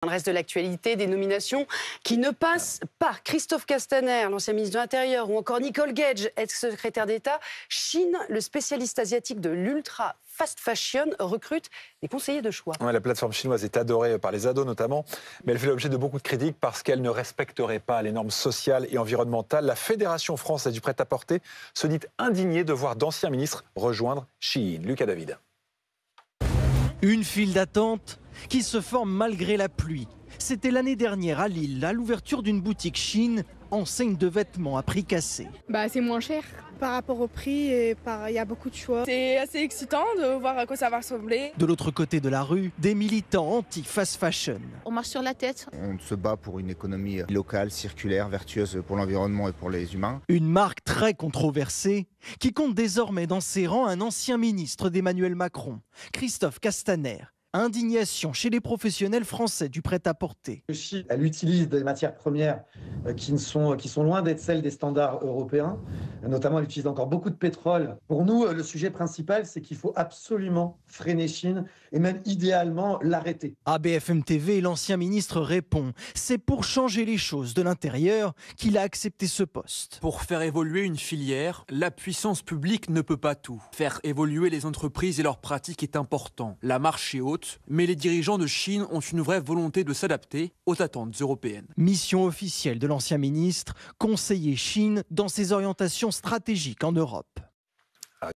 Dans le reste de l'actualité, des nominations qui ne passent pas. Christophe Castaner, l'ancien ministre de l'Intérieur, ou encore Nicole Gage, ex-secrétaire d'État. Chine, le spécialiste asiatique de l'ultra fast fashion, recrute des conseillers de choix. Ouais, la plateforme chinoise est adorée par les ados notamment, mais elle fait l'objet de beaucoup de critiques parce qu'elle ne respecterait pas les normes sociales et environnementales. La Fédération française du prêt-à-porter se dit indignée de voir d'anciens ministres rejoindre Shein. Lucas David. Une file d'attente qui se forme malgré la pluie. C'était l'année dernière à Lille, à l'ouverture d'une boutique Shein, enseigne de vêtements à prix cassé. C'est moins cher. Par rapport au prix, il y a beaucoup de choix. C'est assez excitant de voir à quoi ça va ressembler. De l'autre côté de la rue, des militants anti-fast fashion. On marche sur la tête. On se bat pour une économie locale, circulaire, vertueuse pour l'environnement et pour les humains. Une marque très controversée qui compte désormais dans ses rangs un ancien ministre d'Emmanuel Macron, Christophe Castaner. Indignation chez les professionnels français du prêt-à-porter. Shein, elle utilise des matières premières qui sont loin d'être celles des standards européens. Notamment, elle utilise encore beaucoup de pétrole. Pour nous, le sujet principal, c'est qu'il faut absolument freiner Shein et même idéalement l'arrêter. À BFM TV, l'ancien ministre répond « C'est pour changer les choses de l'intérieur qu'il a accepté ce poste ». Pour faire évoluer une filière, la puissance publique ne peut pas tout. Faire évoluer les entreprises et leurs pratiques est important. La marche est haute, mais les dirigeants de Shein ont une vraie volonté de s'adapter aux attentes européennes. Mission officielle de l'ancien ministre, conseiller Shein dans ses orientations stratégiques en Europe.